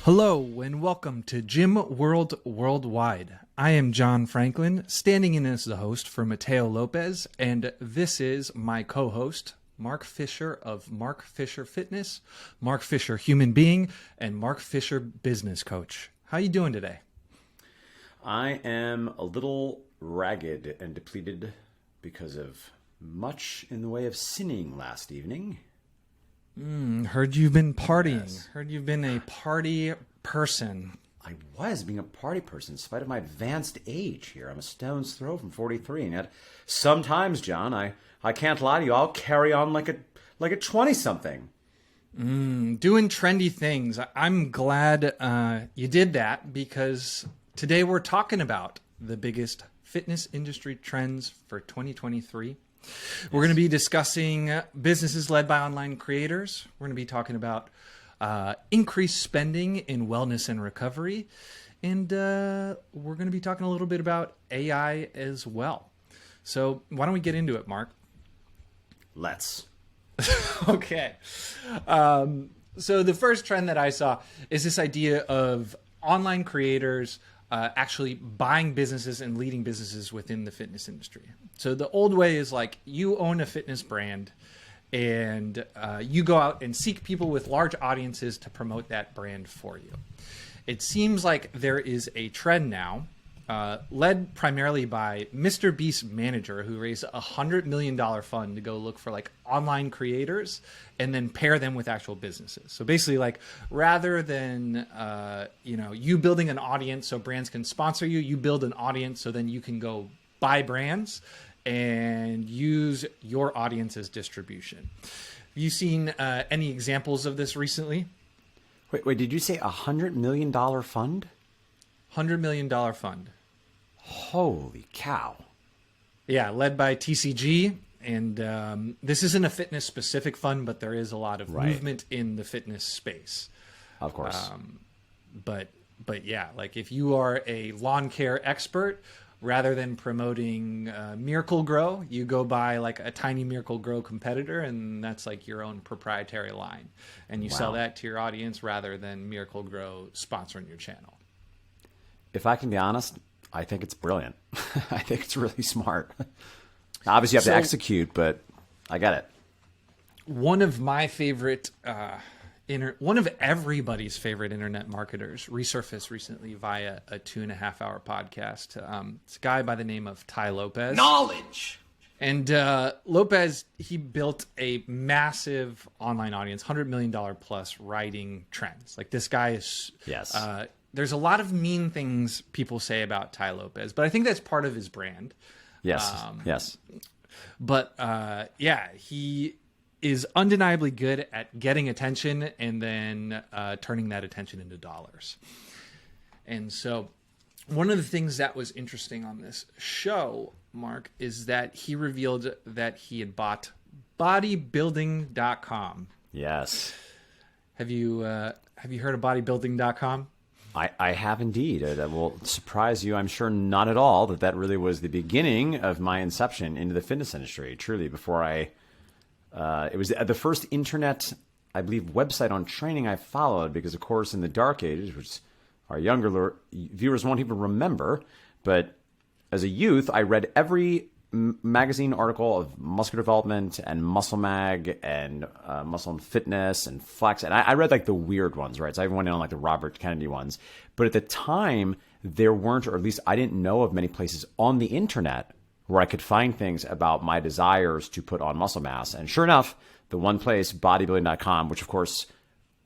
Hello and welcome to Gym World Worldwide. I am John Franklin, standing in as the host for Tai Lopez, and this is my co-host, Mark Fisher of Mark Fisher Fitness, Mark Fisher Human Being, and Mark Fisher Business Coach. How you doing today? I am a little ragged and depleted because of much in the way of sinning last evening. Heard you've been partying. Yes. Heard you've been a party person. I was being a party person in spite of my advanced age here. I'm a stone's throw from 43, and yet sometimes, John, I can't lie to you, I'll carry on like a 20-something. Doing trendy things. I'm glad you did that, because today we're talking about the biggest fitness industry trends for 2023. We're going to be discussing businesses led by online creators. We're going to be talking about increased spending in wellness and recovery. And we're going to be talking a little bit about AI as well. So why don't we get into it, Mark? Let's. Okay. So the first trend that I saw is this idea of online creators actually buying businesses and leading businesses within the fitness industry. So the old way is like you own a fitness brand and you go out and seek people with large audiences to promote that brand for you. It seems like there is a trend now led primarily by Mr. Beast's manager, who raised a $100 million fund to go look for like online creators and then pair them with actual businesses. So basically, like rather than you building an audience so brands can sponsor you, you build an audience so then you can go buy brands and use your audience as distribution. Have you seen any examples of this recently? Wait, did you say $100 million fund? $100 million fund. Holy cow. Yeah, led by TCG. And this isn't a fitness specific fund, but there is a lot of movement in the fitness space. Of course. But yeah, like if you are a lawn care expert, rather than promoting Miracle Grow, you go buy like a tiny Miracle Grow competitor, and that's like your own proprietary line. And you sell that to your audience rather than Miracle Grow sponsoring your channel. If I can be honest, I think it's brilliant. I think it's really smart. Obviously, you have to execute, but I get it. One of my favorite, one of everybody's favorite internet marketers resurfaced recently via a 2.5-hour podcast. It's a guy by the name of Tai Lopez. Knowledge! And Lopez, he built a massive online audience, $100 million plus, writing trends. Like this guy is... Yes. There's a lot of mean things people say about Tai Lopez, but I think that's part of his brand. Yes. Yes. But he is undeniably good at getting attention and then turning that attention into dollars. And so one of the things that was interesting on this show, Mark, is that he revealed that he had bought bodybuilding.com. Yes. Have you heard of bodybuilding.com? I have indeed. That will surprise you, I'm sure, not at all, that really was the beginning of my inception into the fitness industry. Truly, before it was the first internet, I believe, website on training I followed, because, of course, in the dark ages, which our younger viewers won't even remember, but as a youth, I read every magazine article of muscular development and Muscle Mag and Muscle and Fitness and Flex. And I read like the weird ones, right? So I even went in on like the Robert Kennedy ones. But at the time, there weren't, or at least I didn't know of many places on the internet where I could find things about my desires to put on muscle mass. And sure enough, the one place, bodybuilding.com, which of course,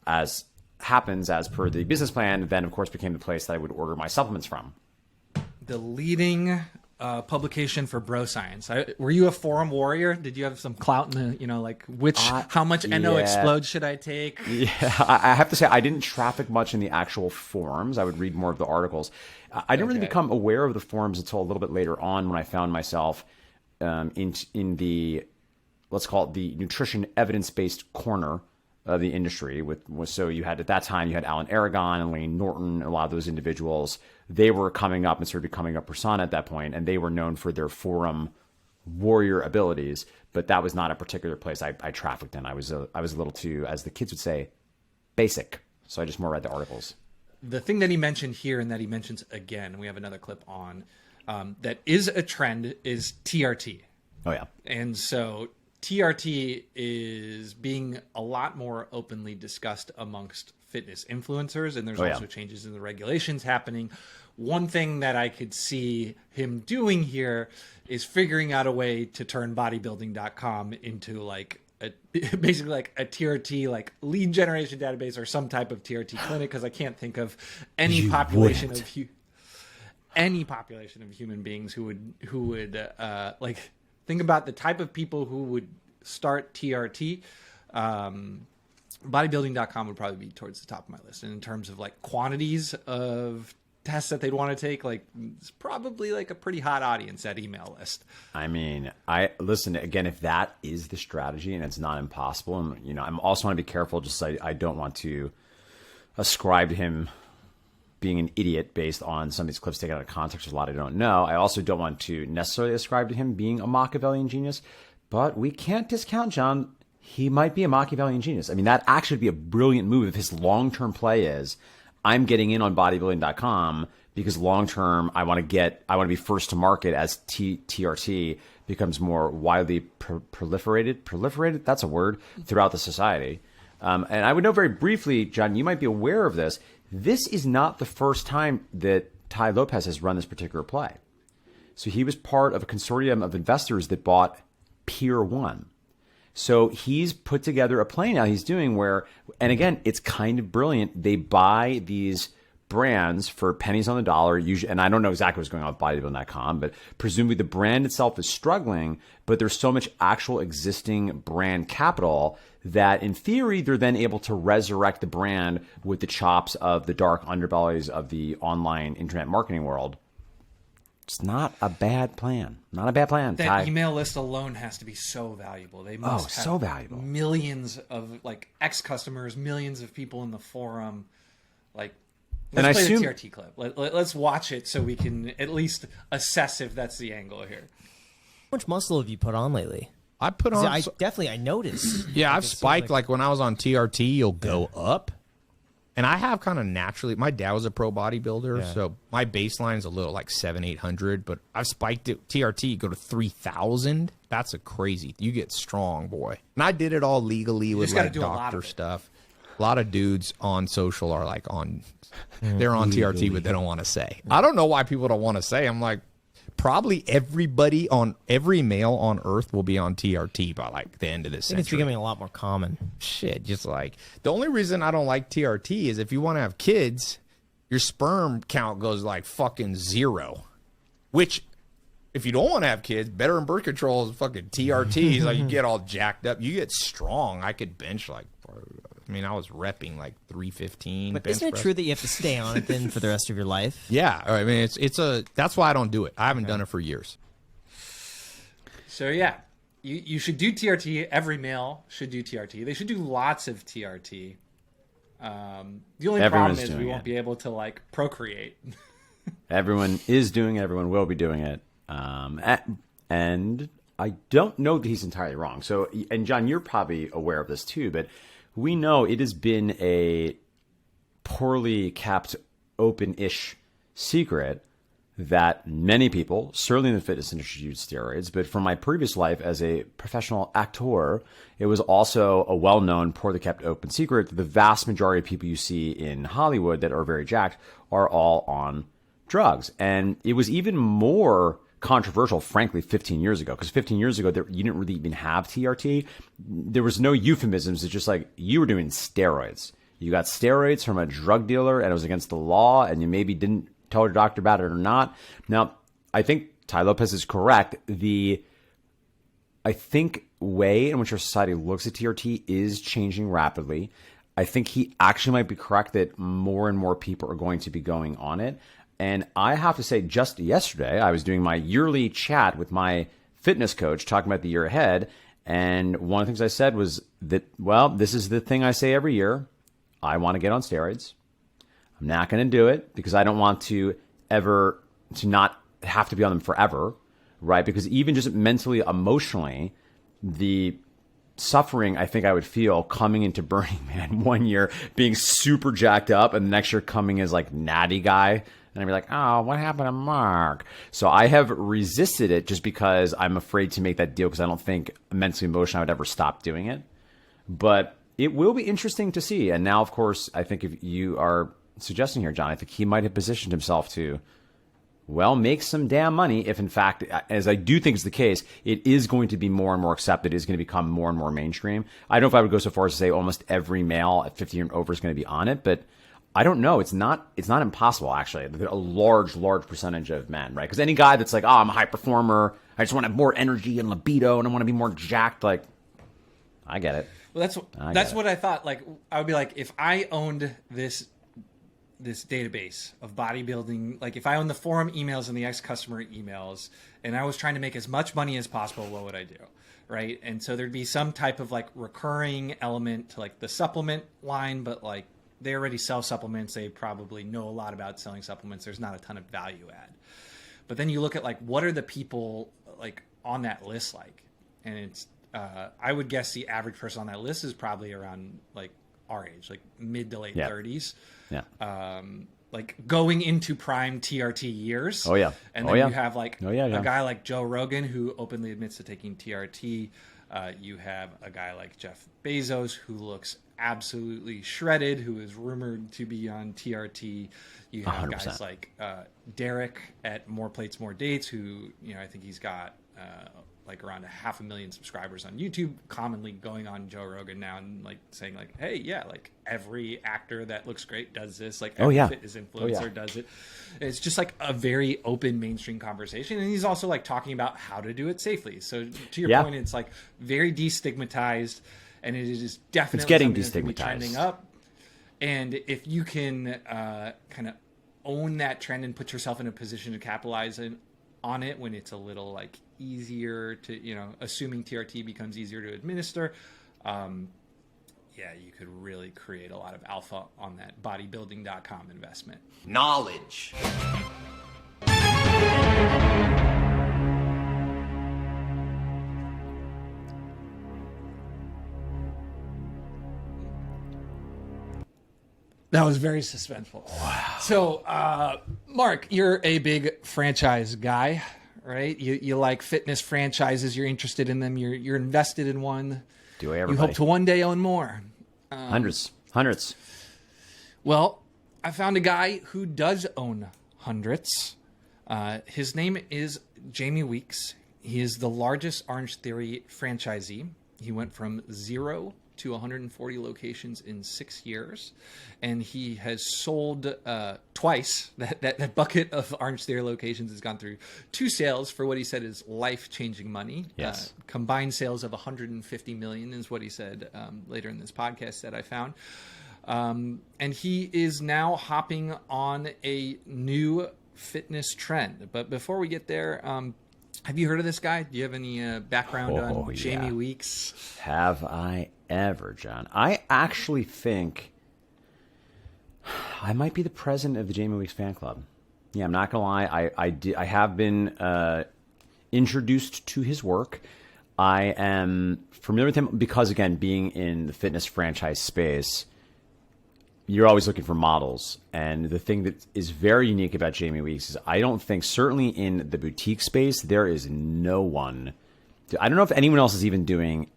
as happens as per the business plan, then of course became the place that I would order my supplements from. The leading publication for bro science. Were you a forum warrior? Did you have some clout in the, how much NO Explode should I take? Yeah, I have to say I didn't traffic much in the actual forums. I would read more of the articles. I didn't really become aware of the forums until a little bit later on, when I found myself in the, let's call it the nutrition evidence-based corner of the industry. So you had, at that time, you had Alan Aragon and Lane Norton, and a lot of those individuals. They were coming up and sort of becoming a persona at that point, and they were known for their forum warrior abilities. But that was not a particular place I trafficked in. I was a little too, as the kids would say, basic. So I just more read the articles. the thing that he mentioned here and that he mentions again, we have another clip on, that is a trend, is TRT. Oh, yeah. And so TRT is being a lot more openly discussed amongst fitness influencers, and there's also changes in the regulations happening. One thing that I could see him doing here is figuring out a way to turn bodybuilding.com into like basically like a TRT, like lead generation database or some type of TRT clinic, because I can't think of any population of human beings who would like think about the type of people who would start TRT. Bodybuilding.com would probably be towards the top of my list. And in terms of like quantities of tests that they'd want to take, like it's probably like a pretty hot audience, that email list. I mean, listen again, if that is the strategy and it's not impossible, and you know, I'm also want to be careful, just I don't want to ascribe to him being an idiot based on some of these clips taken out of context. There's a lot I don't know. I also don't want to necessarily ascribe to him being a Machiavellian genius, but we can't discount, John, he might be a Machiavellian genius. I mean, that actually would be a brilliant move if his long-term play is, I'm getting in on bodybuilding.com because long-term I want to be first to market as TRT becomes more widely proliferated, that's a word, throughout the society. And I would know very briefly, John, you might be aware of this. This is not the first time that Tai Lopez has run this particular play. So he was part of a consortium of investors that bought Pier 1. So he's put together a play now he's doing where, and again, it's kind of brilliant. They buy these brands for pennies on the dollar, usually, and I don't know exactly what's going on with bodybuilding.com, but presumably the brand itself is struggling, but there's so much actual existing brand capital that in theory, they're then able to resurrect the brand with the chops of the dark underbellies of the online internet marketing world. It's not a bad plan. Not a bad plan. That email list alone has to be so valuable. They must have so valuable. Millions of like ex-customers, millions of people in the forum. Like, and I let's play assume, the TRT clip. Let's watch it so we can at least assess if that's the angle here. How much muscle have you put on lately? I put on. I noticed. Yeah, I've spiked. Like when I was on TRT, you'll go up. And I have kind of naturally, my dad was a pro bodybuilder, so my baseline is a little like 700-800, but I've spiked it. TRT, go to 3,000. That's a crazy, you get strong, boy. And I did it all legally with like doctor stuff. A lot of dudes on social are like they're on TRT, but they don't want to say. I don't know why people don't want to say. I'm like, probably every male on Earth will be on TRT by like the end of this century. It's becoming a lot more common. Shit, just like the only reason I don't like TRT is if you want to have kids, your sperm count goes like fucking 0. Which, if you don't want to have kids, better in birth control is fucking TRT. Like you get all jacked up, you get strong. I could bench like. I mean, I was repping like 315. But isn't it true that you have to stay on it then for the rest of your life? Yeah, I mean, that's why I don't do it. I haven't done it for years. So yeah, you should do TRT. Every male should do TRT. They should do lots of TRT. The only problem is we won't be able to like procreate. Everyone is doing it. Everyone will be doing it. And I don't know that he's entirely wrong. So, and John, you're probably aware of this too, but we know it has been a poorly kept, open-ish secret that many people, certainly in the fitness industry, use steroids. But from my previous life as a professional actor, it was also a well-known, poorly kept, open secret that the vast majority of people you see in Hollywood that are very jacked are all on drugs. And it was even more controversial, frankly, 15 years ago, because 15 years ago, you didn't really even have TRT. There was no euphemisms. It's just like you were doing steroids. You got steroids from a drug dealer and it was against the law and you maybe didn't tell your doctor about it or not. Now, I think Tai Lopez is correct. I think way in which our society looks at TRT is changing rapidly. I think he actually might be correct that more and more people are going to be going on it. And I have to say, just yesterday, I was doing my yearly chat with my fitness coach talking about the year ahead. And one of the things I said was that, well, this is the thing I say every year. I want to get on steroids. I'm not going to do it because I don't want to not have to be on them forever, right? Because even just mentally, emotionally, the suffering I think I would feel coming into Burning Man one year being super jacked up, and the next year coming as like natty guy, and I'd be like, oh, what happened to Mark? So I have resisted it just because I'm afraid to make that deal, because I don't think mentally emotionally I would ever stop doing it. But it will be interesting to see. And now, of course, I think if you are suggesting here, John, I think he might have positioned himself to, well, make some damn money if, in fact, as I do think is the case, it is going to be more and more accepted, it is going to become more and more mainstream. I don't know if I would go so far as to say almost every male at 50 and over is going to be on it, but I don't know. It's not impossible, actually. A large percentage of men, right? Because any guy that's like, oh, I'm a high performer, I just want to have more energy and libido, and I want to be more jacked, like, I get it. Well, that's what I thought. Like, I would be like, if I owned this database of bodybuilding, like if I owned the forum emails and the ex-customer emails, and I was trying to make as much money as possible, what would I do? Right? And so there'd be some type of like recurring element to like the supplement line, but like they already sell supplements. They probably know a lot about selling supplements. There's not a ton of value add. But then you look at like, what are the people like on that list like? And it's, I would guess the average person on that list is probably around like our age, like mid to late 30s. Yeah. Like going into prime TRT years. Oh, yeah. And then you have like a guy like Joe Rogan, who openly admits to taking TRT. You have a guy like Jeff Bezos, who looks absolutely shredded, who is rumored to be on TRT. You have 100%. guys like Derek at More Plates, More Dates, who, you know, I think he's got like around 500,000 subscribers on YouTube, commonly going on Joe Rogan now and like saying like, hey, yeah, like every actor that looks great does this. Like every fitness influencer does it. It's just like a very open mainstream conversation. And he's also like talking about how to do it safely. So to your point, it's like very destigmatized, and it is definitely it's getting destigmatized, trending up. And if you can kind of own that trend and put yourself in a position to capitalize on it when it's a little like easier to, you know, assuming TRT becomes easier to administer, you could really create a lot of alpha on that bodybuilding.com investment. Knowledge. That was very suspenseful. Wow. So, Mark, you're a big franchise guy, right? You like fitness franchises. You're interested in them. You're invested in one. Do I ever? You hope to one day own more. Hundreds. Well, I found a guy who does own hundreds. His name is Jamie Weeks. He is the largest Orangetheory franchisee. He went from 0 to 140 locations in 6 years, and he has sold twice. That bucket of Orangetheory locations has gone through 2 sales for what he said is life-changing money. Yes. Combined sales of 150 million is what he said later in this podcast that I found. And he is now hopping on a new fitness trend. But before we get there, have you heard of this guy? Do you have any background on Jamie Weeks? Have I ever, John? I actually think I might be the president of the Jamie Weeks fan club. Yeah, I'm not gonna lie. I have been introduced to his work. I am familiar with him because, again, being in the fitness franchise space, you're always looking for models. And the thing that is very unique about Jamie Weeks is I don't think, certainly in the boutique space, there is no one. I don't know if anyone else is even doing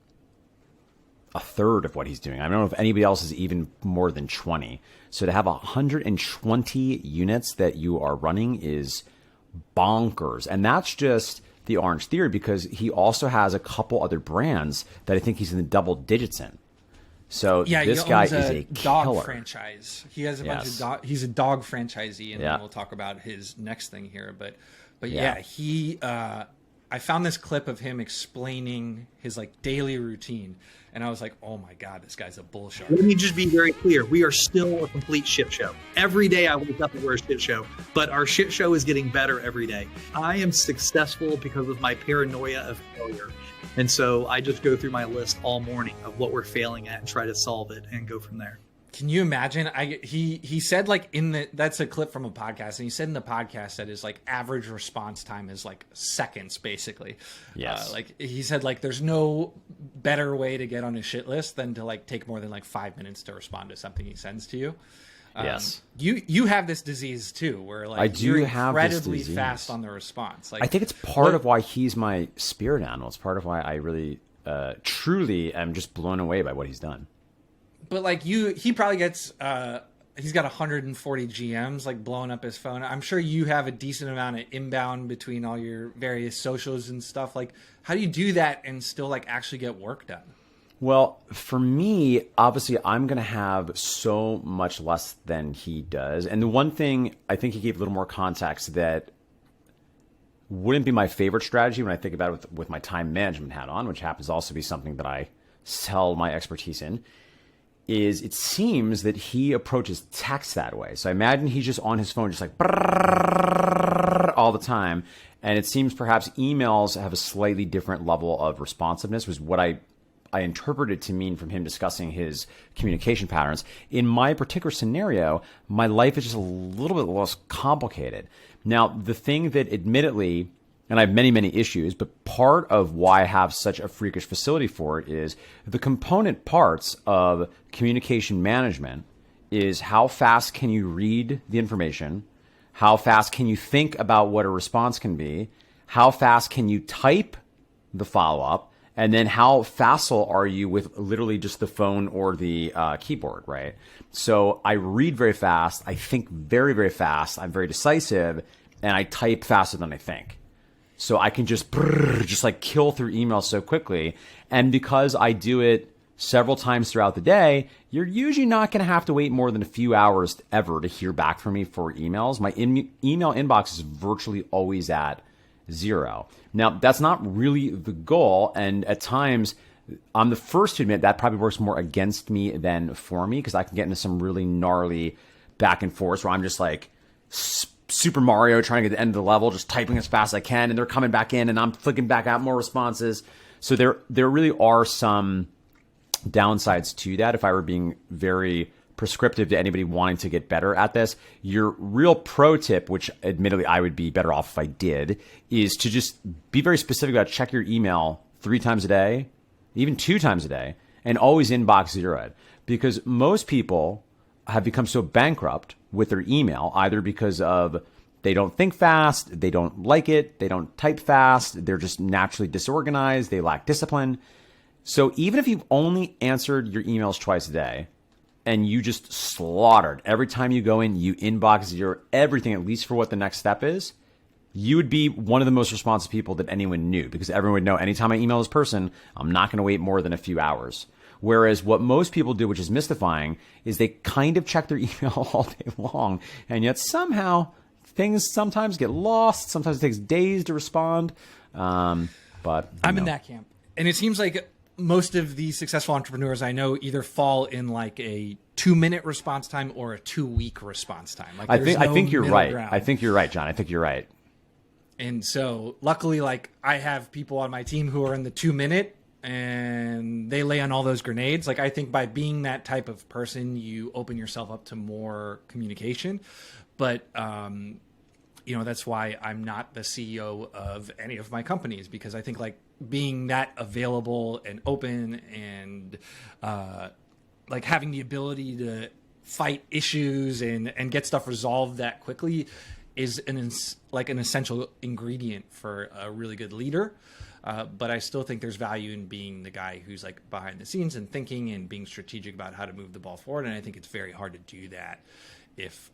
a third of what he's doing. I don't know if anybody else is even more than 20. So to have 120 units that you are running is bonkers. And that's just the Orangetheory, because he also has a couple other brands that I think he's in the double digits in. So this guy is a dog killer. Franchise. He has a bunch of dog. He's a dog franchisee, and then we'll talk about his next thing here. But he. I found this clip of him explaining his like daily routine, and I was like, "Oh my god, this guy's a bullshit." Let me just be very clear: we are still a complete shit show. Every day I wake up and we're a shit show, but our shit show is getting better every day. I am successful because of my paranoia of failure. And so I just go through my list all morning of what we're failing at and try to solve it and go from there. Can you imagine? He said like that's a clip from a podcast, and he said in the podcast that his like average response time is like seconds, basically. Yes. Like he said, like there's no better way to get on his shit list than to like take more than like 5 minutes to respond to something he sends to you. Yes. You have this disease too, where like I do you're have this incredibly disease. fast on the response. Like I think it's part of why he's my spirit animal. It's part of why I really, truly am just blown away by what he's done. But like he probably gets he's got 140 GMs like blowing up his phone. I'm sure you have a decent amount of inbound between all your various socials and stuff. Like, how do you do that and still like actually get work done? Well, for me, obviously, I'm going to have so much less than he does. And the one thing I think he gave a little more context that wouldn't be my favorite strategy when I think about it with my time management hat on, which happens to also be something that I sell my expertise in, is it seems that he approaches text that way. So I imagine he's just on his phone, just like all the time. And it seems perhaps emails have a slightly different level of responsiveness, was what I interpreted to mean from him discussing his communication patterns. In my particular scenario, my life is just a little bit less complicated. Now, the thing that admittedly, and I have many, many issues, but part of why I have such a freakish facility for it is the component parts of communication management is how fast can you read the information? How fast can you think about what a response can be? How fast can you type the follow-up? And then how facile are you with literally just the phone or the keyboard, right? So I read very fast. I think very, very fast. I'm very decisive. And I type faster than I think. So I can just like kill through email so quickly. And because I do it several times throughout the day, you're usually not going to have to wait more than a few hours ever to hear back from me for emails. My email inbox is virtually always at 0. Now, that's not really the goal. And at times, I'm the first to admit that probably works more against me than for me, because I can get into some really gnarly back and forth where I'm just like Super Mario trying to get to the end of the level, just typing as fast as I can, and they're coming back in, and I'm flicking back out more responses. So there really are some downsides to that. If I were being very prescriptive to anybody wanting to get better at this, your real pro tip, which admittedly I would be better off if I did, is to just be very specific about check your email 3 times a day, even 2 times a day, and always inbox 0 it. Because most people have become so bankrupt with their email, either because of they don't think fast, they don't like it, they don't type fast, they're just naturally disorganized, they lack discipline. So even if you've only answered your emails twice a day and you just slaughtered every time you go in, you inbox your everything, at least for what the next step is, you would be one of the most responsive people that anyone knew, because everyone would know anytime I email this person, I'm not going to wait more than a few hours. Whereas what most people do, which is mystifying, is they kind of check their email all day long, and yet somehow things sometimes get lost. Sometimes it takes days to respond. But I'm in that camp. And it seems like most of the successful entrepreneurs I know either fall in like a 2-minute response time or a 2-week response time. Like I think you're right. Ground. I think you're right, John. I think you're right. And so luckily, like I have people on my team who are in the 2-minute, and they lay on all those grenades. Like I think by being that type of person, you open yourself up to more communication. But you know, that's why I'm not the CEO of any of my companies, because I think like being that available and open and like having the ability to fight issues and get stuff resolved that quickly is an essential ingredient for a really good leader. But I still think there's value in being the guy who's like behind the scenes and thinking and being strategic about how to move the ball forward. And I think it's very hard to do that if,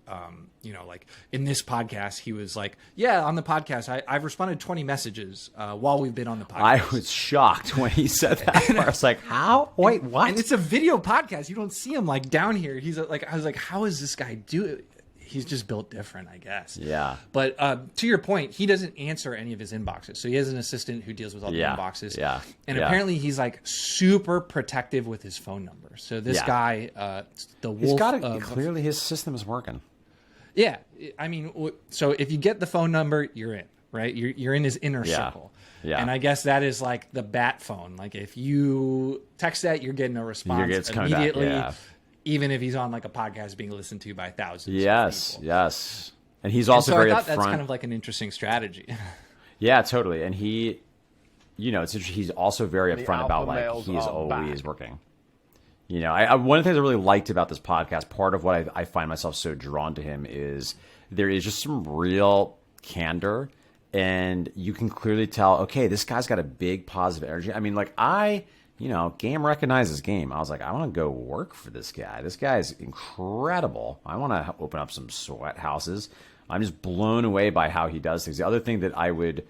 you know, like in this podcast, he was like, yeah, on the podcast, I've responded 20 messages while we've been on the podcast. I was shocked when he said that. I was like, how? Wait, what? And it's a video podcast. You don't see him like down here. He's like, I was like, how is this guy do it? He's just built different, I guess. Yeah. But to your point, he doesn't answer any of his inboxes. So he has an assistant who deals with all the inboxes. Yeah. And apparently he's like super protective with his phone number. So this guy, the wolf. He's got it. Clearly his system is working. Yeah. I mean, so if you get the phone number, you're in, right? You're in his inner circle. Yeah. And I guess that is like the bat phone. Like if you text that, you're getting a response It's coming back. immediately. Yeah. even if he's on like a podcast being listened to by thousands. Yes, of people. yes. And he's also so very I thought upfront. that's kind of like an interesting strategy. Yeah, totally. And he, you know, it's interesting. He's also very upfront about like males he's are always back. working. You know, one of the things I really liked about this podcast, part of what I find myself so drawn to him is there is just some real candor, and you can clearly tell, okay, this guy's got a big positive energy. I mean, like game recognizes game. I was like, I want to go work for this guy. This guy is incredible. I want to open up some sweat houses. I'm just blown away by how he does things. The other thing that I would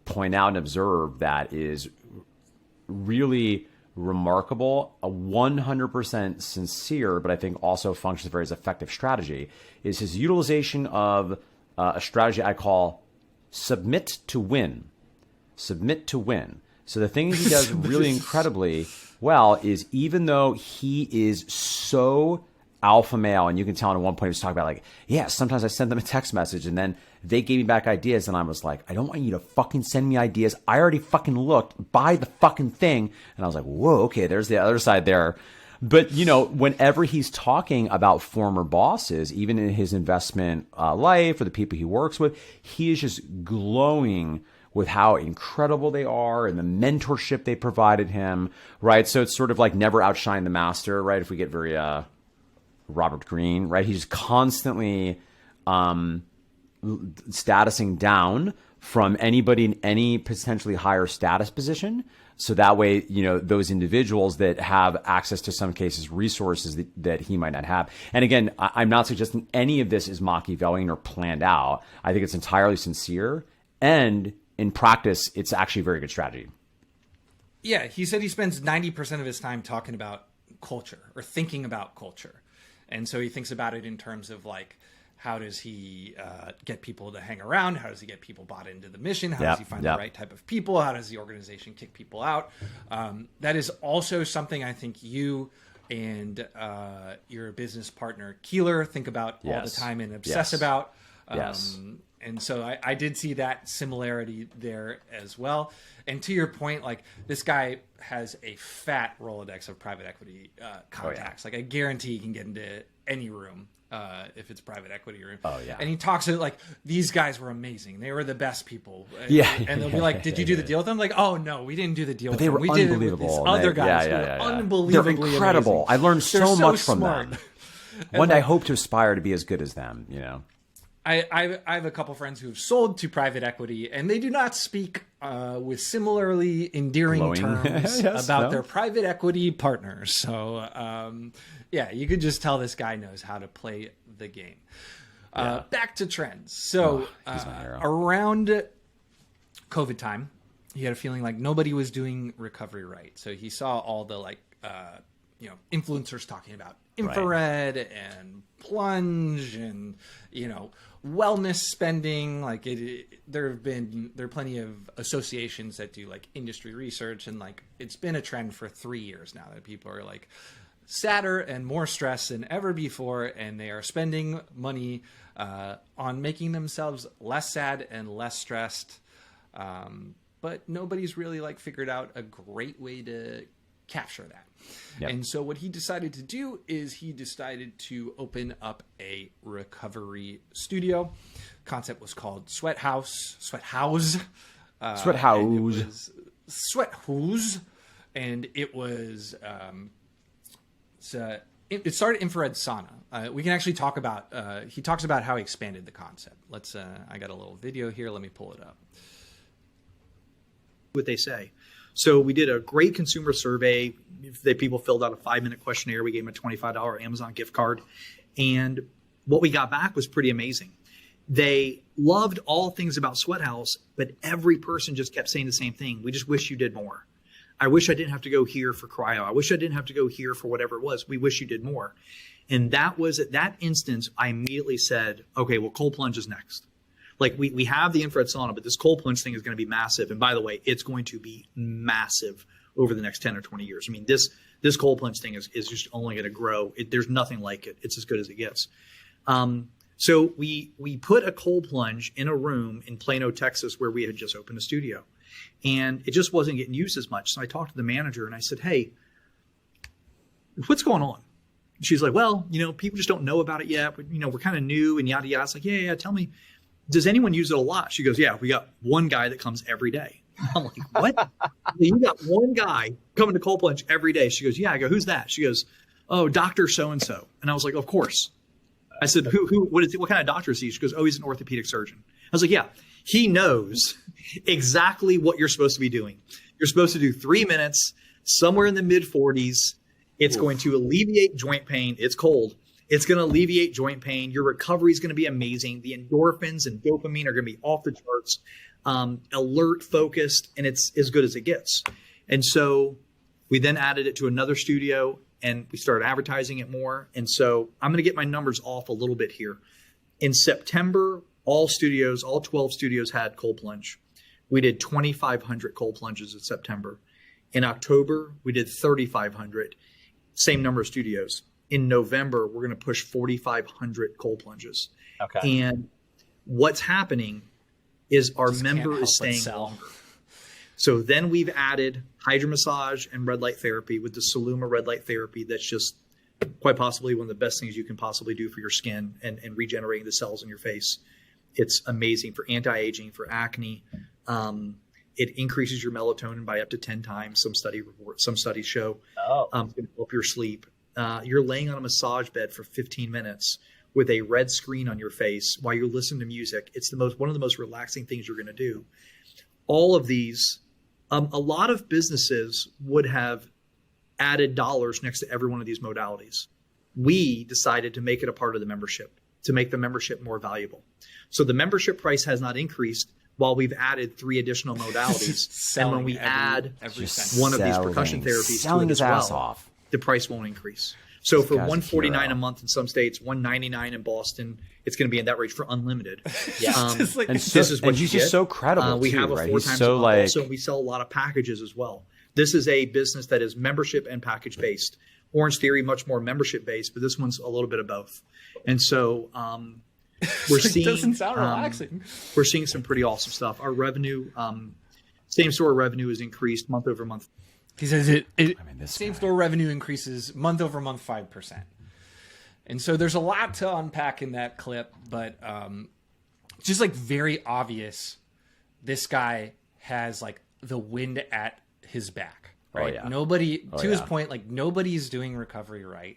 point out and observe that is really remarkable, a 100% sincere, but I think also functions very as effective strategy, is his utilization of a strategy I call submit to win. Submit to win. So the thing he does really incredibly well is, even though he is so alpha male, and you can tell at one point he was talking about like, yeah, sometimes I send them a text message and then they gave me back ideas, and I was like, I don't want you to fucking send me ideas. I already fucking looked, buy the fucking thing. And I was like, whoa, okay, there's the other side there. But, you know, whenever he's talking about former bosses, even in his investment life or the people he works with, he is just glowing with how incredible they are and the mentorship they provided him, right? So it's sort of like never outshine the master, right? If we get very Robert Greene, right? He's constantly statusing down from anybody in any potentially higher status position. So that way, you know, those individuals that have access to some cases resources that he might not have. And again, I'm not suggesting any of this is Machiavellian or planned out. I think it's entirely sincere, and in practice, it's actually a very good strategy. Yeah, he said he spends 90% of his time talking about culture or thinking about culture. And so he thinks about it in terms of like, how does he get people to hang around? How does he get people bought into the mission? How does he find the right type of people? How does the organization kick people out? That is also something I think you and your business partner, Keeler, think about all the time and obsess about. And so I did see that similarity there as well. And to your point, like, this guy has a fat Rolodex of private equity contacts. Like, I guarantee he can get into any room if it's private equity room. And he talks to like, these guys were amazing. They were the best people. And they'll be like, did you do the deal with them? Like, oh no, we didn't do the deal with them. We did it with these other guys who were unbelievably They're incredible. amazing. I learned so much from smart. them. One day I hope to aspire to be as good as them, you know. I have a couple friends who've sold to private equity, and they do not speak with similarly endearing terms about their private equity partners. So, yeah, you could just tell this guy knows how to play the game. Back to trends. So, around COVID time, he had a feeling like nobody was doing recovery right. So he saw all the like, influencers talking about infrared and plunge and, wellness spending. Like there are plenty of associations that do like industry research, and like it's been a trend for 3 years now that people are like sadder and more stressed than ever before, and they are spending money on making themselves less sad and less stressed. But nobody's really like figured out a great way to capture that. And so what he decided to do is he decided to open up a recovery studio. Concept was called Sweat House. And it was it started infrared sauna. We can actually talk about he talks about how he expanded the concept. Let's I got a little video here, let me pull it up. What they say. So we did a great consumer survey. People filled out a 5-minute questionnaire. We gave them a $25 Amazon gift card. And what we got back was pretty amazing. They loved all things about Sweat House, but every person just kept saying the same thing. We just wish you did more. I wish I didn't have to go here for cryo. I wish I didn't have to go here for whatever it was. We wish you did more. And that was at that instance, I immediately said, okay, well, cold plunge is next. Like we have the infrared sauna, but this cold plunge thing is going to be massive. And by the way, it's going to be massive over the next 10 or 20 years. I mean, this cold plunge thing is just only going to grow. There's nothing like it. It's as good as it gets. So we put a cold plunge in a room in Plano, Texas, where we had just opened a studio. And it just wasn't getting used as much. So I talked to the manager and I said, hey, what's going on? she's like, well, people just don't know about it yet. But, we're kind of new and yada, yada. It's like, yeah. Tell me, does anyone use it a lot? She goes, yeah, we got one guy that comes every day. I'm like, what? You got one guy coming to cold plunge every day. She goes, yeah. I go, who's that? She goes, oh, Dr. So-and-so. And I was like, of course. I said, what kind of doctor is he? She goes, oh, he's an orthopedic surgeon. I was like, yeah, he knows exactly what you're supposed to be doing. You're supposed to do 3 minutes, somewhere in the mid 40s. It's going to alleviate joint pain. It's cold. It's going to alleviate joint pain. Your recovery is going to be amazing. The endorphins and dopamine are going to be off the charts, alert, focused, and it's as good as it gets. And so we then added it to another studio, and we started advertising it more. And so I'm going to get my numbers off a little bit here. In September, all 12 studios had cold plunge. We did 2,500 cold plunges in September. In October, we did 3,500. Same number of studios. In November, we're going to push 4,500 cold plunges. Okay. And what's happening is our member is staying longer. So then we've added hydro massage and red light therapy with the Soluma red light therapy. That's just quite possibly one of the best things you can possibly do for your skin and regenerating the cells in your face. It's amazing for anti-aging, for acne. It increases your melatonin by up to 10 times. Some studies show it's going to help your sleep. You're laying on a massage bed for 15 minutes with a red screen on your face while you're listening to music. It's one of the most relaxing things you're going to do. All of these, a lot of businesses would have added dollars next to every one of these modalities. We decided to make it a part of the membership, to make the membership more valuable. So the membership price has not increased while we've added 3 additional modalities. And when we add one of these percussion therapies to it as well, the price won't increase. So for $149 a month in some states, $199 in Boston, it's going to be in that range for unlimited. Yeah. This is what you get. So credible. We have a right? 4 times a month also, and we sell a lot of packages as well. This is a business that is membership and package based. Orangetheory, much more membership based, but this one's a little bit of both. And so we're seeing, doesn't sound relaxing. We're seeing some pretty awesome stuff. Our revenue, same store revenue has increased month over month. He says same store revenue increases month over month 5%. And so there's a lot to unpack in that clip, but just like very obvious, this guy has like the wind at his back, right? His point, like nobody's doing recovery right.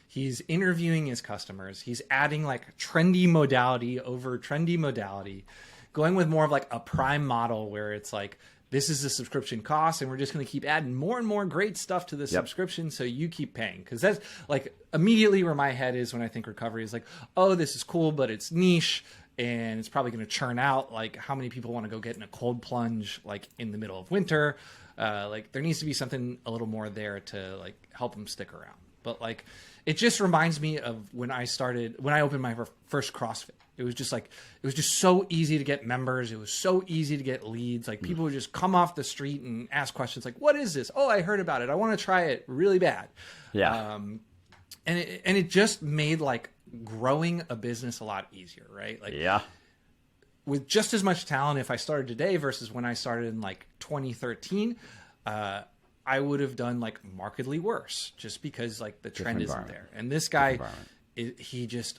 He's interviewing his customers. He's adding like trendy modality over trendy modality, going with more of like a prime model where it's like, this is the subscription cost, and we're just going to keep adding more and more great stuff to the subscription, so you keep paying. Because that's like immediately where my head is when I think recovery is like, oh, this is cool, but it's niche, and it's probably going to churn out. Like, how many people want to go get in a cold plunge like in the middle of winter? Like, there needs to be something a little more there to like help them stick around. But like, it just reminds me of when I opened my first CrossFit. It was just so easy to get members. It was so easy to get leads. Like people would just come off the street and ask questions like, what is this? Oh, I heard about it. I want to try it really bad. Yeah. And it just made like growing a business a lot easier, right? Like with just as much talent, if I started today versus when I started in like 2013, I would have done like markedly worse just because like the trend isn't there. And this guy, he just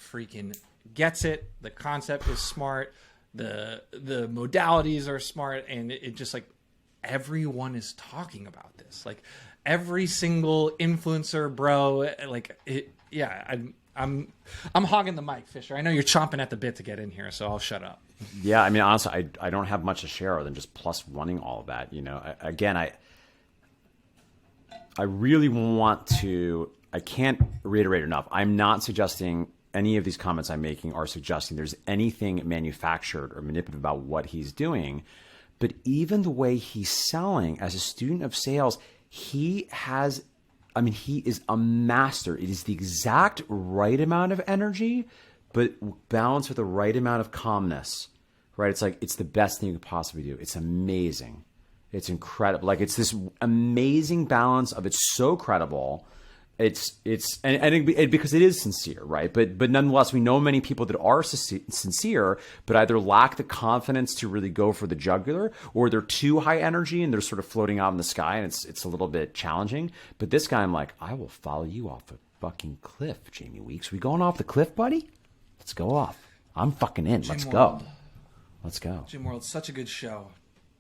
freaking gets it. The concept is smart. The modalities are smart, and it just like everyone is talking about this. Like every single influencer, bro. Like it. Yeah, I'm hogging the mic, Fisher. I know you're chomping at the bit to get in here, so I'll shut up. Yeah, I mean, honestly, I don't have much to share other than just plus running all of that. You know, I really want to. I can't reiterate enough. I'm not suggesting any of these comments I'm making are suggesting there's anything manufactured or manipulative about what he's doing. But even the way he's selling as a student of sales, he is a master. It is the exact right amount of energy, but balanced with the right amount of calmness, right? It's like, it's the best thing you could possibly do. It's amazing. It's incredible. Like it's this amazing balance of it's so credible. It's because it is sincere, right? But nonetheless, we know many people that are sincere, but either lack the confidence to really go for the jugular, or they're too high energy and they're sort of floating out in the sky, and it's a little bit challenging. But this guy, I'm like, I will follow you off fucking cliff, Jamie Weeks. We going off the cliff, buddy? Let's go off. I'm fucking in. Let's World. go. Let's go. Jim World's such a good show.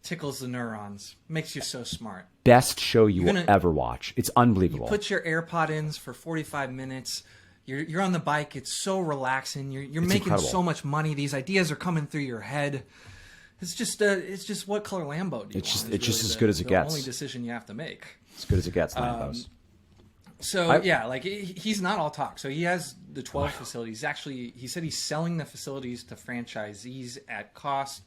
Tickles the neurons. Makes you so smart. Best show you will ever watch. It's unbelievable. Put your AirPod ins for 45 minutes. You're on the bike. It's so relaxing. You're making incredible. so much money. These ideas are coming through your head. It's just what color Lambo do you want? It's just as good as it gets. The only decision you have to make. As good as it gets, Lambos. So he's not all talk. So he has the 12 facilities. Actually, he said he's selling the facilities to franchisees at cost.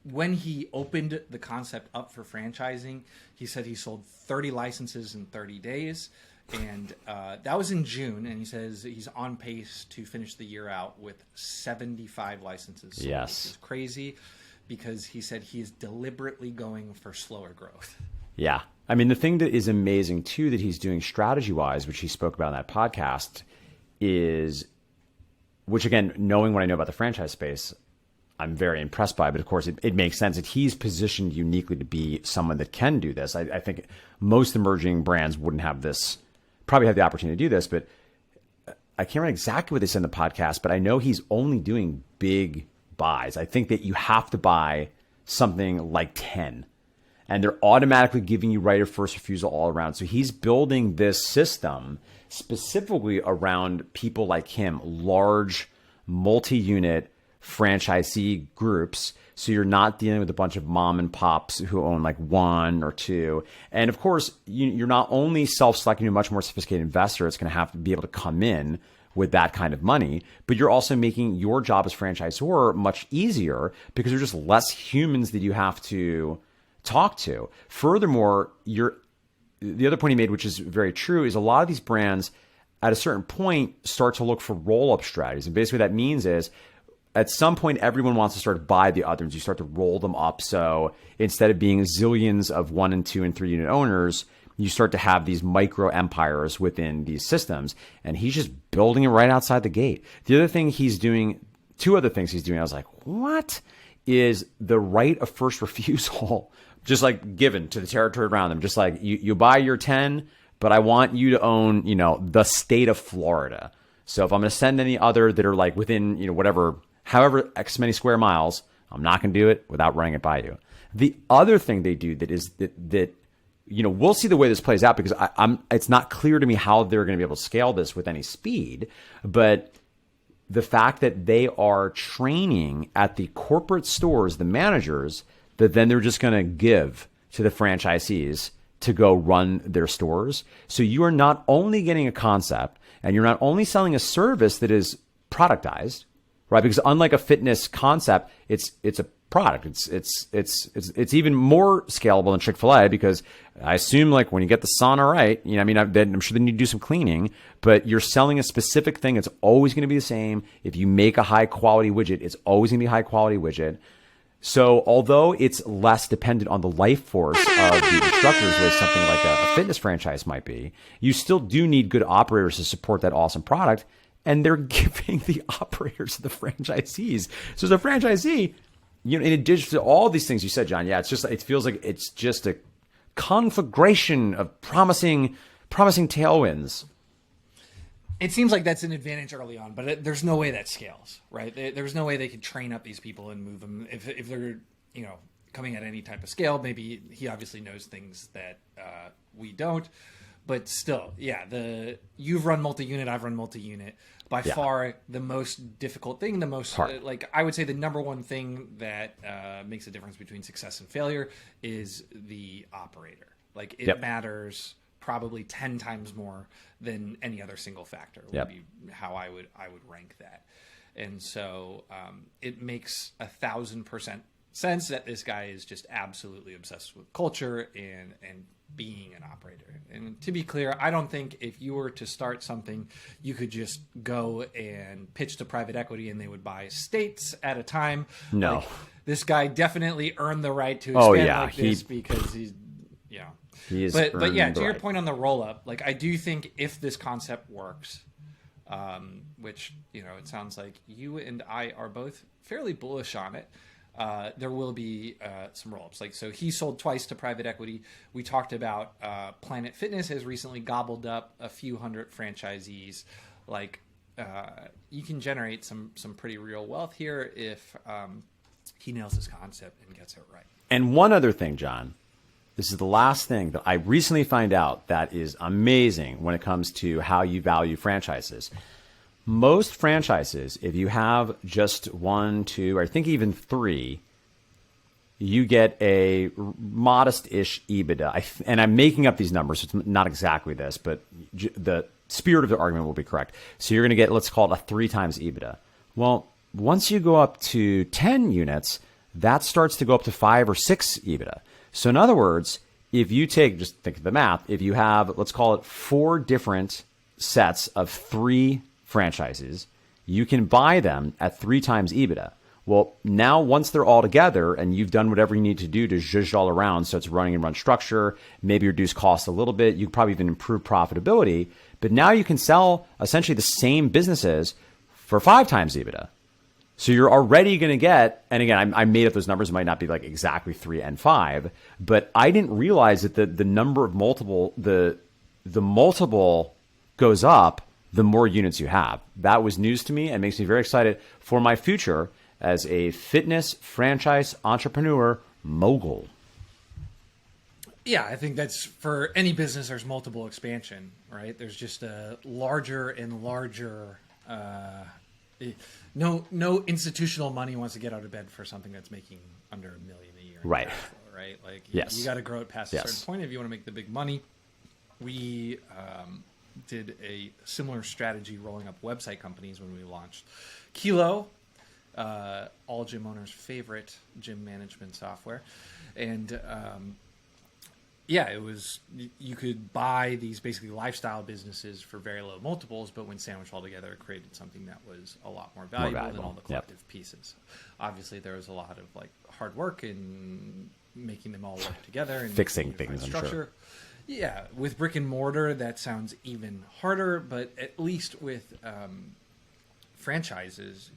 When he opened the concept up for franchising, he said he sold 30 licenses in 30 days. And that was in June. And he says he's on pace to finish the year out with 75 licenses sold. Yes. Which is crazy because he said he is deliberately going for slower growth. Yeah. I mean, the thing that is amazing, too, that he's doing strategy-wise, which he spoke about in that podcast, is, which, again, knowing what I know about the franchise space, I'm very impressed by. But, of course, it makes sense that he's positioned uniquely to be someone that can do this. I think most emerging brands wouldn't have this, probably have the opportunity to do this. But I can't remember exactly what they said in the podcast, but I know he's only doing big buys. I think that you have to buy something like 10. And they're automatically giving you right of first refusal all around. So he's building this system specifically around people like him, large multi-unit franchisee groups. So you're not dealing with a bunch of mom and pops who own like one or two. And of course, you're not only self-selecting a much more sophisticated investor, it's going to have to be able to come in with that kind of money, but you're also making your job as franchisor much easier because there's just less humans that you have to talk to. Furthermore, the other point he made, which is very true, is a lot of these brands at a certain point start to look for roll-up strategies. And basically what that means is at some point, everyone wants to start to buy the others. You start to roll them up. So instead of being zillions of 1 and 2 and 3 unit owners, you start to have these micro empires within these systems. And he's just building it right outside the gate. The other thing he's doing, two other things he's doing, I was like, what? Is the right of first refusal just like given to the territory around them. Just like you buy your 10, but I want you to own, the state of Florida. So if I'm going to send any other that are like within, however X many square miles, I'm not going to do it without running it by you. The other thing they do that is that we'll see the way this plays out because it's not clear to me how they're going to be able to scale this with any speed, but the fact that they are training at the corporate stores, the managers, that then they're just going to give to the franchisees to go run their stores. So you are not only getting a concept and you're not only selling a service that is productized, right? Because unlike a fitness concept, it's a product. It's even more scalable than Chick-fil-A because I assume like when you get the sauna right, I'm sure they need to do some cleaning, but you're selling a specific thing. It's always going to be the same. If you make a high quality widget, it's always going to be a high quality widget. So although it's less dependent on the life force of the instructors, where something like a fitness franchise might be, you still do need good operators to support that awesome product. And they're giving the operators to the franchisees. So as a franchisee, in addition to all these things you said, John, it feels like it's just a conflagration of promising tailwinds. It seems like that's an advantage early on, but there's no way that scales, right? There's no way they could train up these people and move them if they're, coming at any type of scale. Maybe he obviously knows things that we don't, but still, you've run multi-unit, I've run multi-unit. By far, the most difficult thing, I would say the number one thing that makes a difference between success and failure is the operator. Like it matters probably 10 times more than any other single factor would be how I would rank that. And so it makes 1,000% sense that this guy is just absolutely obsessed with culture and being an operator. And to be clear, I don't think if you were to start something, you could just go and pitch to private equity and they would buy states at a time. No. Like, this guy definitely earned the right to expand this because he's, But to your point on the roll up, like I do think if this concept works, which, it sounds like you and I are both fairly bullish on it. there will be some roll-ups. Like, so he sold twice to private equity. We talked about Planet Fitness has recently gobbled up a few hundred franchisees. Like, you can generate some pretty real wealth here if he nails his concept and gets it right. And one other thing, John, this is the last thing that I recently find out that is amazing when it comes to how you value franchises. Most franchises, if you have just 1, 2, or I think even 3, you get a modest-ish EBITDA. And I'm making up these numbers, so it's not exactly this, but the spirit of the argument will be correct. So you're going to get, let's call it a 3 times EBITDA. Well, once you go up to 10 units, that starts to go up to 5 or 6 EBITDA. So in other words, if you take, just think of the math, if you have, let's call it 4 different sets of 3 franchises, you can buy them at 3 times EBITDA. Well, now once they're all together and you've done whatever you need to do to zhuzh all around, so it's running and run structure, maybe reduce costs a little bit, you could probably even improve profitability, but now you can sell essentially the same businesses for 5 times EBITDA. So you're already going to get, and again, I made up those numbers. It might not be like exactly 3 and 5, but I didn't realize that the number of multiple, the multiple goes up the more units you have. That was news to me and makes me very excited for my future as a fitness franchise entrepreneur mogul. Yeah, I think that's for any business, there's multiple expansion, right? There's just a larger and larger, no institutional money wants to get out of bed for something that's making under $1 million a year. Right. Right. Like, yes. You got to grow it past a certain point if you want to make the big money. We did a similar strategy rolling up website companies when we launched Kilo, all gym owners' favorite gym management software. And it was, you could buy these basically lifestyle businesses for very low multiples, but when sandwiched all together, it created something that was a lot more valuable than all the collective pieces. Obviously, there was a lot of like hard work in making them all work together and fixing things, I'm sure. Yeah, with brick and mortar, that sounds even harder, but at least with franchises,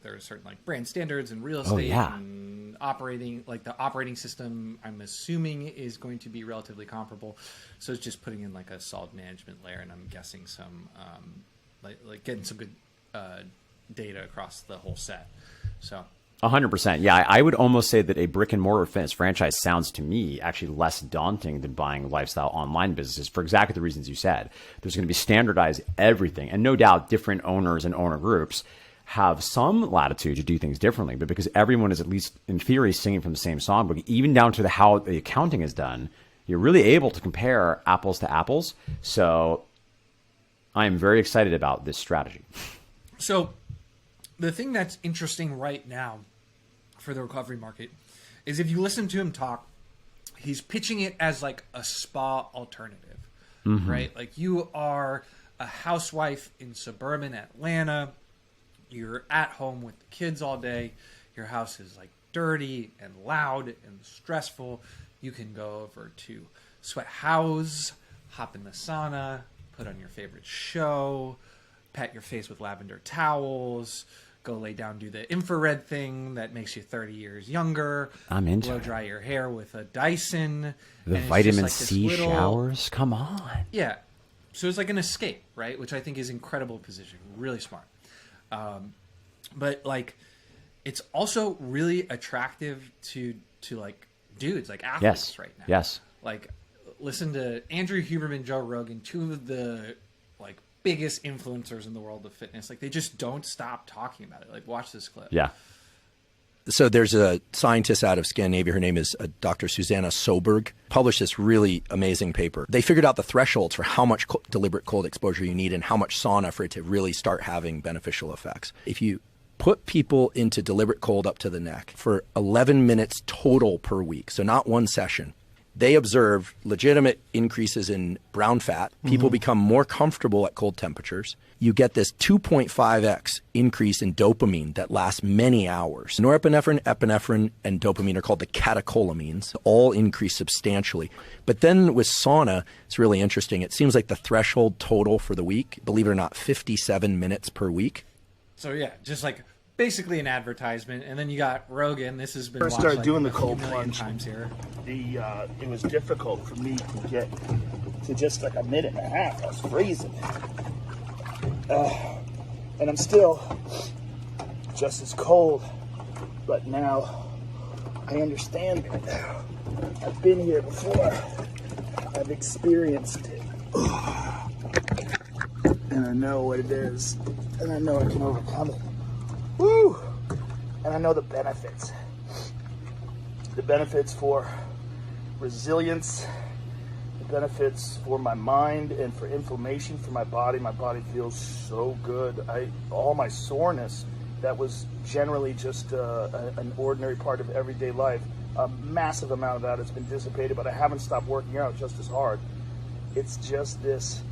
there are certain like brand standards and real estate and operating, like the operating system, I'm assuming is going to be relatively comparable. So it's just putting in like a solid management layer, and I'm guessing some like getting some good data across the whole set. So 100%. Yeah, I would almost say that a brick and mortar fitness franchise sounds to me actually less daunting than buying lifestyle online businesses for exactly the reasons you said. There's going to be standardized everything. And no doubt different owners and owner groups have some latitude to do things differently, but because everyone is at least in theory singing from the same songbook, even down to how the accounting is done, you're really able to compare apples to apples. So I'm very excited about this strategy. So the thing that's interesting right now for the recovery market is if you listen to him talk, he's pitching it as like a spa alternative, right? Like you are a housewife in suburban Atlanta. You're at home with the kids all day. Your house is like dirty and loud and stressful. You can go over to Sweat House, hop in the sauna, put on your favorite show, pat your face with lavender towels, go lay down, do the infrared thing that makes you 30 years younger. I'm into blow it. dry your hair with a Dyson. The vitamin C showers. Come on. Yeah. So it's like an escape, right? Which I think is incredible positioning. Really smart. But like, it's also really attractive to like dudes, like athletes right now. Yes. Like, listen to Andrew Huberman, Joe Rogan, two of the like biggest influencers in the world of fitness. Like, they just don't stop talking about it. Like, watch this clip. Yeah. So there's a scientist out of Scandinavia. Her name is Dr. Susanna Soberg. Published this really amazing paper. They figured out the thresholds for how much deliberate cold exposure you need and how much sauna for it to really start having beneficial effects. If you put people into deliberate cold up to the neck for 11 minutes total per week, so not one session, they observed legitimate increases in brown fat. People become more comfortable at cold temperatures. You get this 2.5x increase in dopamine that lasts many hours. Norepinephrine, epinephrine, and dopamine are called the catecholamines. All increase substantially. But then with sauna, it's really interesting. It seems like the threshold total for the week, believe it or not, 57 minutes per week. So yeah, just like basically an advertisement. And then you got Rogan. This has been First watched started like doing the a few cold million plunge. times here. It was difficult for me to get to just like a minute and a half. I was freezing. And I'm still just as cold, but now I understand it. I've been here before. I've experienced it. And I know what it is. And I know I can overcome it. Woo! And I know the benefits. The benefits for resilience, the benefits for my mind and for inflammation for my body. My body feels so good. All my soreness that was generally just an ordinary part of everyday life, a massive amount of that has been dissipated, but I haven't stopped working out just as hard. It's just this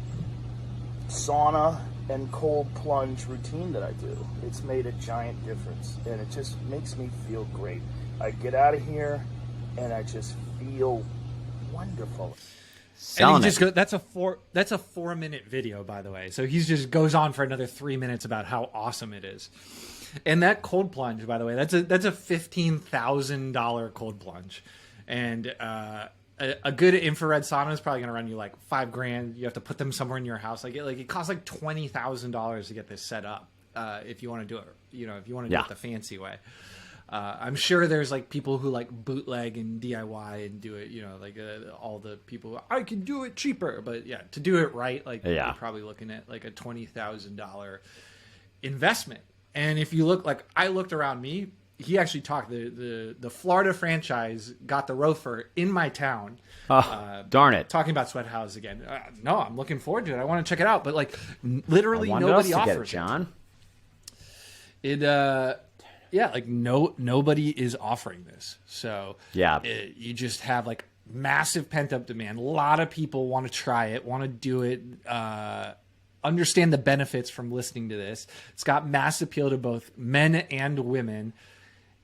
sauna and cold plunge routine that I do. It's made a giant difference, and it just makes me feel great. I get out of here and I just feel wonderful. And he just that's a 4-minute video, by the way. So he just goes on for another 3 minutes about how awesome it is. And that cold plunge, by the way, that's a $15,000 cold plunge. And a good infrared sauna is probably going to run you like $5,000. You have to put them somewhere in your house. It costs like $20,000 to get this set up. If you want to do it, if you want to do it the fancy way. I'm sure there's like people who like bootleg and DIY and do it, all the people, I can do it cheaper, but yeah, to do it right, you're probably looking at like a $20,000 investment. And if you look, I looked around me, he actually talked, the Florida franchise got the Rofer in my town. Darn it. Talking about sweat houses again. No, I'm looking forward to it. I want to check it out, but literally nobody offers it. John. Nobody is offering this. So you just have like massive pent up demand. A lot of people want to try it, want to do it, understand the benefits from listening to this. It's got mass appeal to both men and women.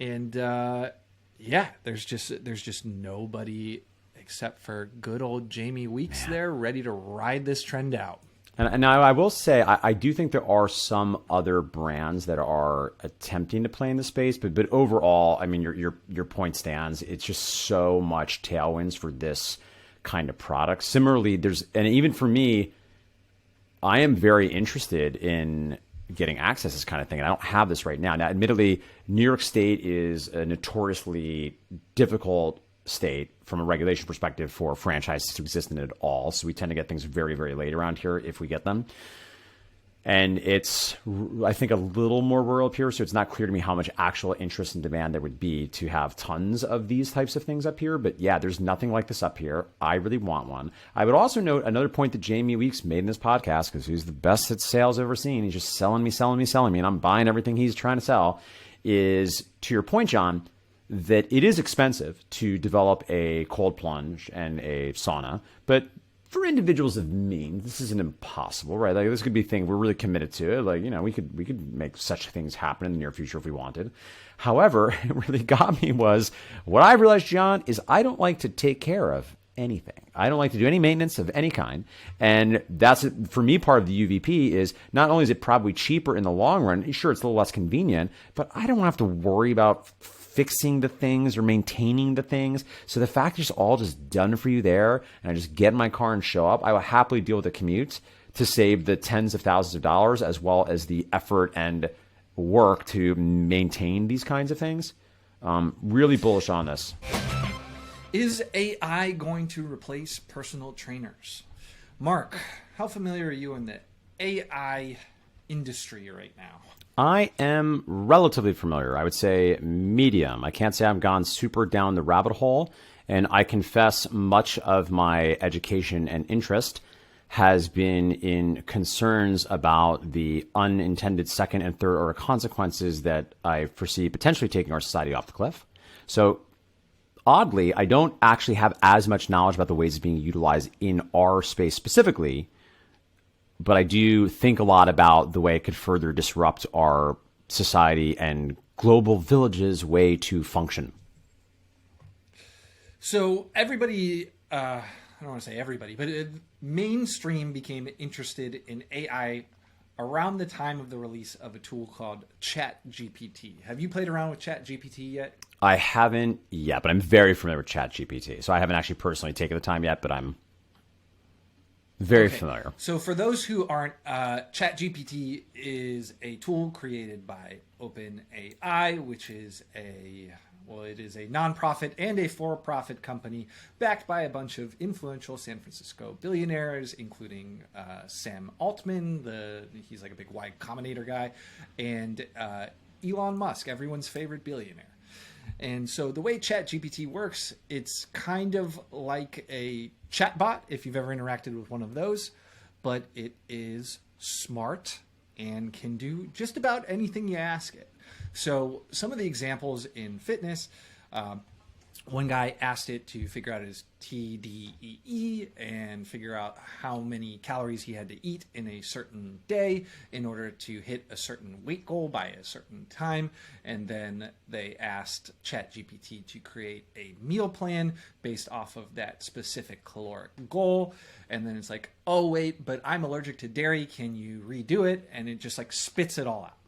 And there's just nobody except for good old Jamie Weeks there ready to ride this trend out. And I will say, I do think there are some other brands that are attempting to play in the space, but overall, I mean, your point stands. It's just so much tailwinds for this kind of product. Similarly, and even for me, I am very interested in getting access to this kind of thing, and I don't have this right now. Now, admittedly, New York State is a notoriously difficult state from a regulation perspective for franchises to exist in it at all. So we tend to get things very, very late around here if we get them. And it's, I think, a little more rural up here, so it's not clear to me how much actual interest and demand there would be to have tons of these types of things up here. But yeah, there's nothing like this up here. I really want one. I would also note another point that Jamie Weeks made in this podcast, because he's the best at sales I've ever seen. He's just selling me, and I'm buying everything he's trying to sell, is, to your point, John, that it is expensive to develop a cold plunge and a sauna, but for individuals of means, this isn't impossible, right? Like, this could be a thing we're really committed to. We could make such things happen in the near future if we wanted. However, it really got me was what I realized, John, is I don't like to take care of anything. I don't like to do any maintenance of any kind. And that's, for me, part of the UVP is not only is it probably cheaper in the long run, sure, it's a little less convenient, but I don't have to worry about fixing the things or maintaining the things. So the fact it's all just done for you there, and I just get in my car and show up, I will happily deal with the commute to save the tens of thousands of dollars, as well as the effort and work to maintain these kinds of things. Really bullish on this. Is AI going to replace personal trainers? Mark, how familiar are you in the AI industry right now? I am relatively familiar. I would say medium. I can't say I've gone super down the rabbit hole. And I confess much of my education and interest has been in concerns about the unintended second and third order consequences that I foresee potentially taking our society off the cliff. So oddly, I don't actually have as much knowledge about the ways it's being utilized in our space specifically, but I do think a lot about the way it could further disrupt our society and global village's way to function. So everybody, I don't want to say everybody, but mainstream became interested in AI around the time of the release of a tool called ChatGPT. Have you played around with ChatGPT yet? I haven't yet, but I'm very familiar with ChatGPT. So I haven't actually personally taken the time yet, but I'm very familiar. So for those who aren't, ChatGPT is a tool created by OpenAI, which is it is a nonprofit and a for-profit company backed by a bunch of influential San Francisco billionaires, including Sam Altman, he's like a big Y Combinator guy, and Elon Musk, everyone's favorite billionaire. And so the way ChatGPT works, it's kind of like a chatbot, if you've ever interacted with one of those, but it is smart and can do just about anything you ask it. So some of the examples in fitness, one guy asked it to figure out his TDEE and figure out how many calories he had to eat in a certain day in order to hit a certain weight goal by a certain time. And then they asked ChatGPT to create a meal plan based off of that specific caloric goal. And then it's like, oh, wait, but I'm allergic to dairy. Can you redo it? And it just like spits it all out,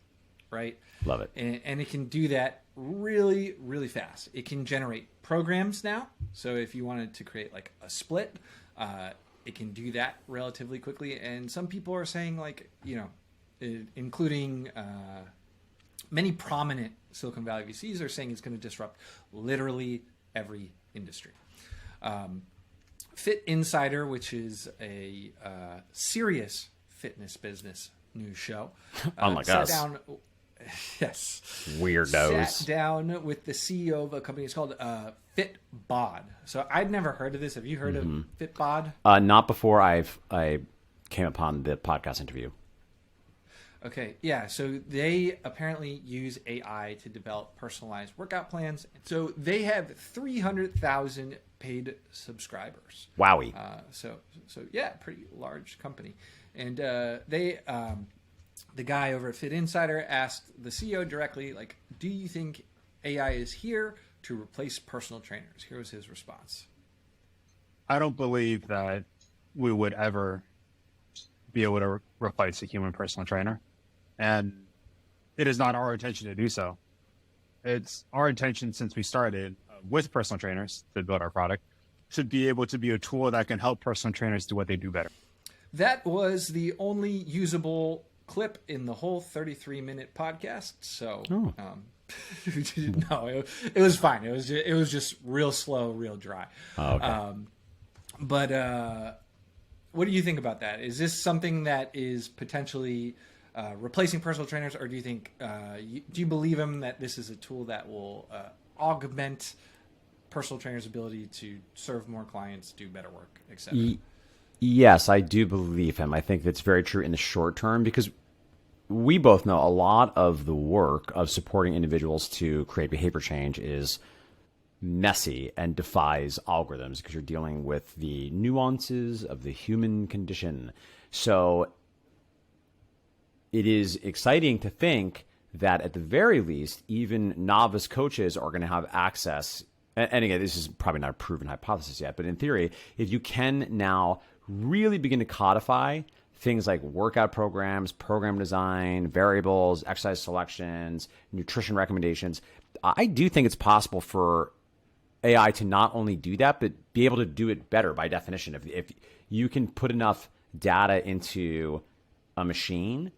right? Love it. And it can do that really, really fast. It can generate programs now. So if you wanted to create like a split, it can do that relatively quickly. And some people are saying like, including many prominent Silicon Valley VCs are saying it's going to disrupt literally every industry. Fit Insider, which is a serious fitness business news show, unlike us. Yes. Weirdos. Sat down with the CEO of a company. It's called FitBody. So I'd never heard of this. Have you heard of FitBody? Not before I came upon the podcast interview. Okay. Yeah. So they apparently use AI to develop personalized workout plans. So they have 300,000 paid subscribers. Wowie. So yeah, pretty large company. And the guy over at Fit Insider asked the CEO directly, like, do you think AI is here to replace personal trainers? Here was his response. I don't believe that we would ever be able to replace a human personal trainer. And it is not our intention to do so. It's our intention since we started with personal trainers to build our product to be able to be a tool that can help personal trainers do what they do better. That was the only usable clip in the whole 33-minute podcast. So, no, it was fine. It was just real slow, real dry. Oh, okay. But what do you think about that? Is this something that is potentially replacing personal trainers, or do you think do you believe him that this is a tool that will augment personal trainers' ability to serve more clients, do better work, etc.? Yes, I do believe him. I think that's very true in the short term because we both know a lot of the work of supporting individuals to create behavior change is messy and defies algorithms because you're dealing with the nuances of the human condition. So it is exciting to think that at the very least, even novice coaches are going to have access. And again, this is probably not a proven hypothesis yet, but in theory, if you can now really begin to codify things like workout programs, program design, variables, exercise selections, nutrition recommendations, I do think it's possible for AI to not only do that, but be able to do it better by definition. If you can put enough data into a machine,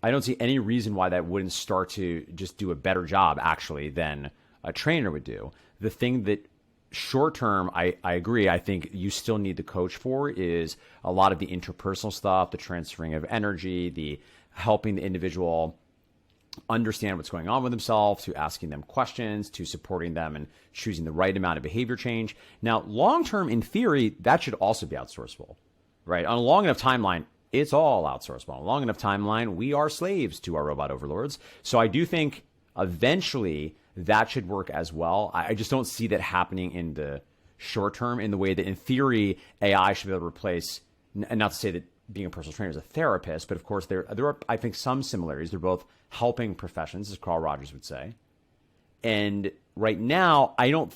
I don't see any reason why that wouldn't start to just do a better job actually than a trainer would do. The thing that short term, I agree, I think you still need the coach for is a lot of the interpersonal stuff, the transferring of energy, the helping the individual understand what's going on with themselves, to asking them questions, to supporting them and choosing the right amount of behavior change. Now, long term, in theory, that should also be outsourceable, right? On a long enough timeline, it's all outsourceable. On a long enough timeline, we are slaves to our robot overlords. So I do think eventually that should work as well. I just don't see that happening in the short term in the way that in theory AI should be able to replace, and not to say that being a personal trainer is a therapist, but of course there are, I think, some similarities. They're both helping professions, as Carl Rogers would say. And right now, I don't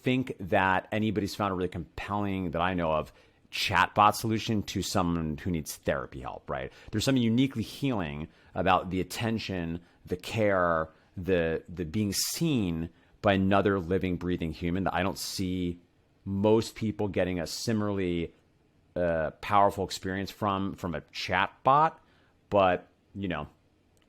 think that anybody's found a really compelling, that I know of, chatbot solution to someone who needs therapy help, right? There's something uniquely healing about the attention, the care, the being seen by another living, breathing human that I don't see most people getting a similarly powerful experience from a chatbot. But,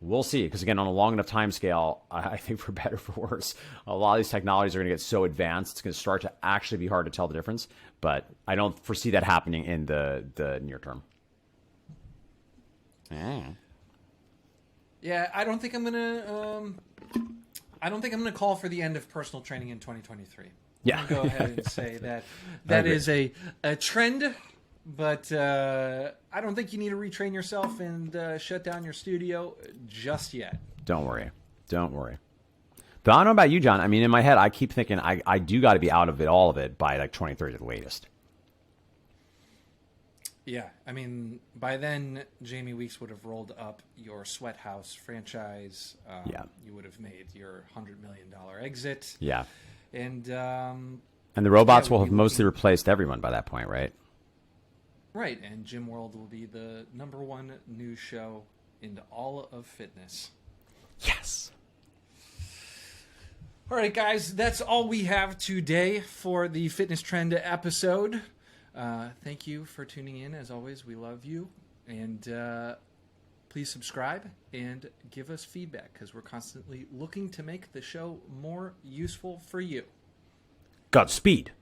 we'll see. Because again, on a long enough time scale, I think for better or for worse, a lot of these technologies are going to get so advanced, it's going to start to actually be hard to tell the difference. But I don't foresee that happening in the near term. Yeah, I don't think I'm gonna call for the end of personal training in 2023. Yeah. I'm gonna go ahead and say that is a trend, but I don't think you need to retrain yourself and shut down your studio just yet. Don't worry. But I don't know about you, John. I mean, in my head, I keep thinking I do got to be out of it, all of it, by like 2030 at the latest. Yeah, I mean, by then, Jamie Weeks would have rolled up your Sweat House franchise. You would have made your $100 million exit. Yeah. And the robots will have mostly replaced everyone by that point, right? Right, and Gym World will be the #1 news show in all of fitness. Yes. All right, guys, that's all we have today for the Fitness Trend episode. Thank you for tuning in. As always, we love you. And please subscribe and give us feedback because we're constantly looking to make the show more useful for you. Godspeed.